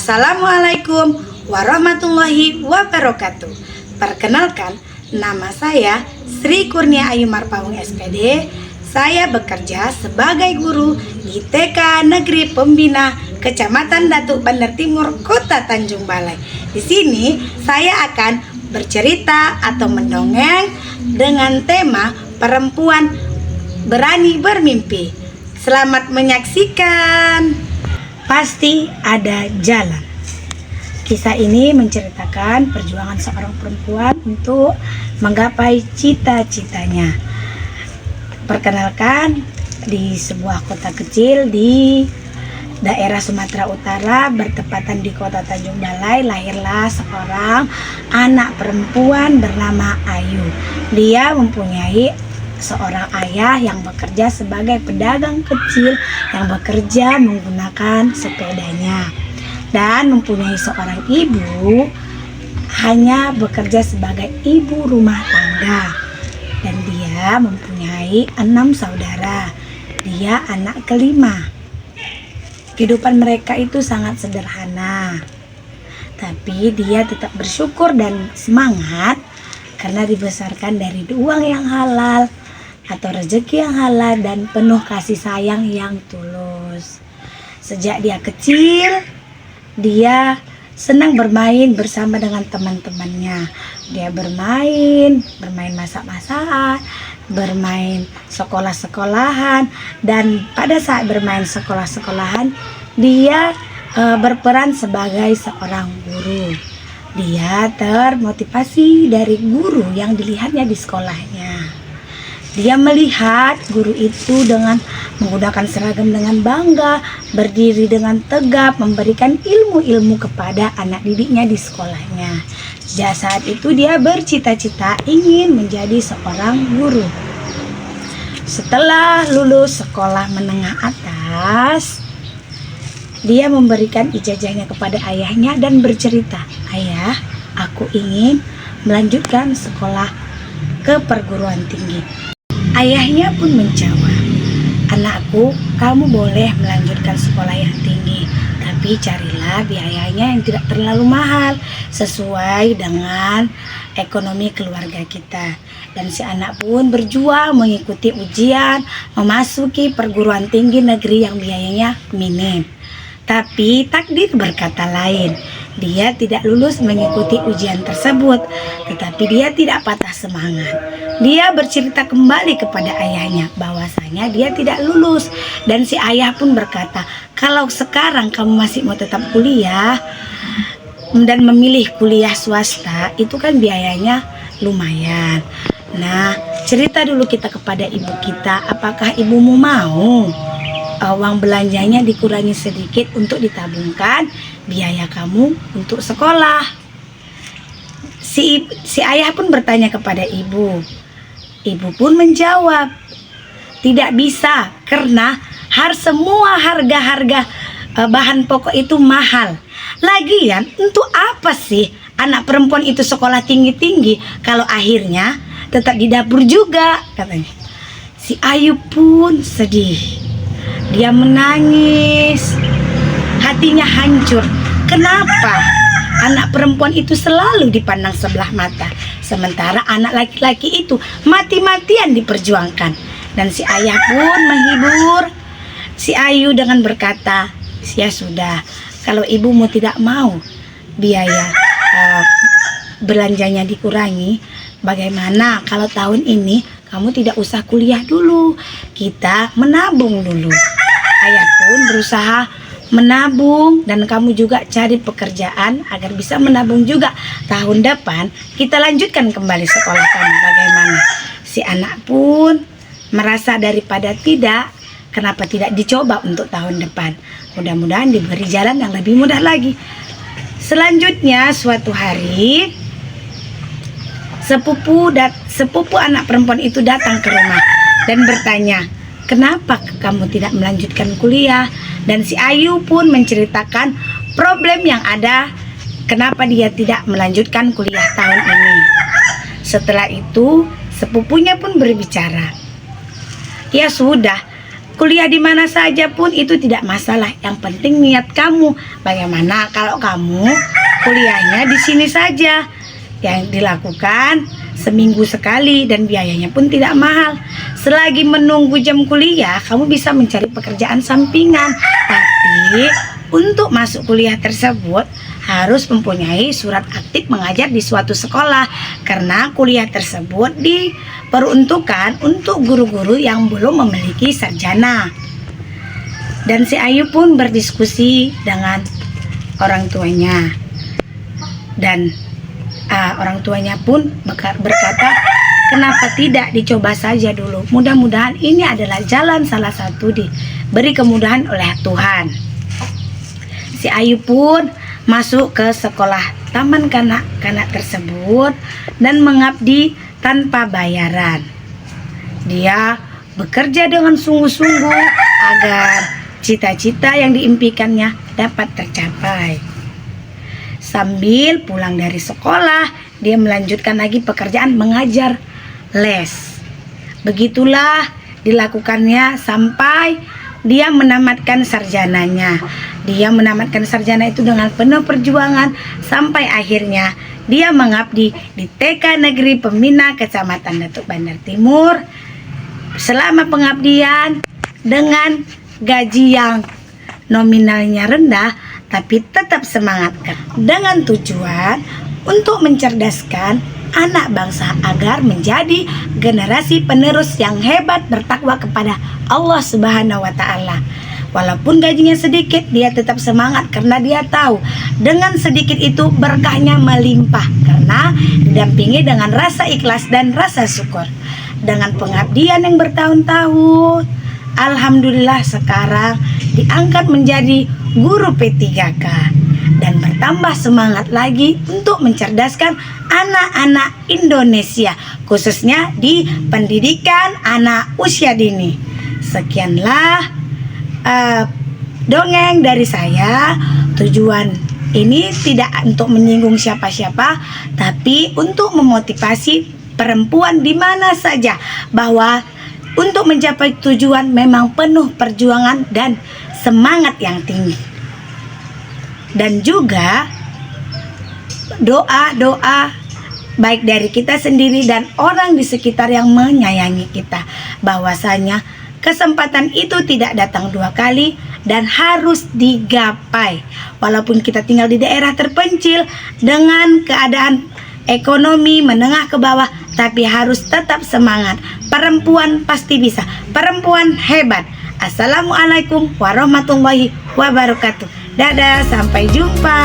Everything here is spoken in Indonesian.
Assalamualaikum warahmatullahi wabarakatuh. Perkenalkan, nama saya Sri Kurnia Ayu Marpaung SPD. Saya bekerja sebagai guru di TK Negeri Pembina Kecamatan Datuk Bandar Timur, Kota Tanjung Balai. Di sini saya akan bercerita atau mendongeng dengan tema perempuan berani bermimpi. Selamat menyaksikan. Pasti ada jalan. Kisah ini menceritakan perjuangan seorang perempuan untuk menggapai cita-citanya. Perkenalkan, di sebuah kota kecil di daerah Sumatera Utara, bertepatan di Kota Tanjung Balai, lahirlah seorang anak perempuan bernama Ayu. Dia mempunyai seorang ayah yang bekerja sebagai pedagang kecil yang bekerja menggunakan sepedanya, dan mempunyai seorang ibu hanya bekerja sebagai ibu rumah tangga, dan dia mempunyai 6 saudara. Dia anak kelima. Kehidupan mereka itu sangat sederhana, tapi dia tetap bersyukur dan semangat karena dibesarkan dari uang yang halal atau rezeki yang halal dan penuh kasih sayang yang tulus. Sejak dia kecil, dia senang bermain bersama dengan teman-temannya. Dia bermain masak-masakan, bermain sekolah-sekolahan, dan pada saat bermain sekolah-sekolahan, dia berperan sebagai seorang guru. Dia termotivasi dari guru yang dilihatnya di sekolahnya. Dia melihat guru itu dengan menggunakan seragam dengan bangga, berdiri dengan tegap, memberikan ilmu-ilmu kepada anak didiknya di sekolahnya. Sejak saat itu dia bercita-cita ingin menjadi seorang guru. Setelah lulus sekolah menengah atas, dia memberikan ijazahnya kepada ayahnya dan bercerita, "Ayah, aku ingin melanjutkan sekolah ke perguruan tinggi." Ayahnya pun menjawab, "Anakku, kamu boleh melanjutkan sekolah yang tinggi, tapi carilah biayanya yang tidak terlalu mahal, sesuai dengan ekonomi keluarga kita." Dan si anak pun berjuang mengikuti ujian, memasuki perguruan tinggi negeri yang biayanya minim. Tapi takdir berkata lain. Dia tidak lulus mengikuti ujian tersebut, tetapi dia tidak patah semangat. Dia bercerita kembali kepada ayahnya bahwasanya dia tidak lulus, dan si ayah pun berkata, "Kalau sekarang kamu masih mau tetap kuliah dan memilih kuliah swasta, itu kan biayanya lumayan. Nah, cerita dulu kita kepada ibu kita, apakah ibumu mau uang belanjanya dikurangi sedikit untuk ditabungkan biaya kamu untuk sekolah?" Si ayah pun bertanya kepada ibu. Ibu pun menjawab, "Tidak bisa, karena semua harga-harga bahan pokok itu mahal. Lagian untuk apa sih anak perempuan itu sekolah tinggi-tinggi kalau akhirnya tetap di dapur juga?" katanya. Si Ayu pun sedih. Dia menangis, hatinya hancur. Kenapa anak perempuan itu selalu dipandang sebelah mata, sementara anak laki-laki itu mati-matian diperjuangkan? Dan si ayah pun menghibur si Ayu dengan berkata, "Ya sudah, kalau ibumu tidak mau biaya belanjanya dikurangi, bagaimana kalau tahun ini kamu tidak usah kuliah dulu, kita menabung dulu." Ayah pun berusaha menabung, dan kamu juga cari pekerjaan agar bisa menabung juga. Tahun depan kita lanjutkan kembali sekolah kamu, bagaimana? Si anak pun merasa daripada tidak, kenapa tidak dicoba untuk tahun depan? Mudah-mudahan diberi jalan yang lebih mudah lagi. Selanjutnya suatu hari, sepupu anak perempuan itu datang ke rumah dan bertanya, "Kenapa kamu tidak melanjutkan kuliah?" Dan si Ayu pun menceritakan problem yang ada, kenapa dia tidak melanjutkan kuliah tahun ini. Setelah itu sepupunya pun berbicara, "Ya sudah, kuliah di mana saja pun itu tidak masalah. Yang penting niat kamu. Bagaimana kalau kamu kuliahnya di sini saja, yang dilakukan seminggu sekali dan biayanya pun tidak mahal. Selagi menunggu jam kuliah, kamu bisa mencari pekerjaan sampingan. Tapi untuk masuk kuliah tersebut harus mempunyai surat aktif mengajar di suatu sekolah, karena kuliah tersebut diperuntukkan untuk guru-guru yang belum memiliki sarjana. Dan si Ayu pun berdiskusi dengan orang tuanya, dan orang tuanya pun berkata, kenapa tidak dicoba saja dulu, mudah-mudahan ini adalah jalan salah satu diberi kemudahan oleh Tuhan. Si Ayu pun masuk ke sekolah taman kanak-kanak tersebut dan mengabdi tanpa bayaran. Dia bekerja dengan sungguh-sungguh agar cita-cita yang diimpikannya dapat tercapai. Sambil pulang dari sekolah, dia melanjutkan lagi pekerjaan mengajar les. Begitulah dilakukannya sampai dia menamatkan sarjananya. Dia menamatkan sarjana itu dengan penuh perjuangan sampai akhirnya dia mengabdi di TK Negeri Pembina Kecamatan Datuk Bandar Timur selama pengabdian dengan gaji yang nominalnya rendah tapi tetap semangat dengan tujuan untuk mencerdaskan anak bangsa agar menjadi generasi penerus yang hebat bertakwa kepada Allah Subhanahu wa Ta'ala. Walaupun gajinya sedikit, dia tetap semangat karena dia tahu dengan sedikit itu berkahnya melimpah, karena didampingi dengan rasa ikhlas dan rasa syukur. Dengan pengabdian yang bertahun-tahun, alhamdulillah sekarang diangkat menjadi guru P3K dan bertambah semangat lagi untuk mencerdaskan anak-anak Indonesia, khususnya di pendidikan anak usia dini. Sekianlah dongeng dari saya. Tujuan ini tidak untuk menyinggung siapa-siapa, tapi untuk memotivasi perempuan di mana saja bahwa untuk mencapai tujuan memang penuh perjuangan dan semangat yang tinggi. Dan juga doa-doa baik dari kita sendiri dan orang di sekitar yang menyayangi kita, bahwasanya kesempatan itu tidak datang dua kali dan harus digapai. Walaupun kita tinggal di daerah terpencil dengan keadaan ekonomi menengah ke bawah, tapi harus tetap semangat. Perempuan pasti bisa. Perempuan hebat. Assalamualaikum warahmatullahi wabarakatuh. Dadah, sampai jumpa.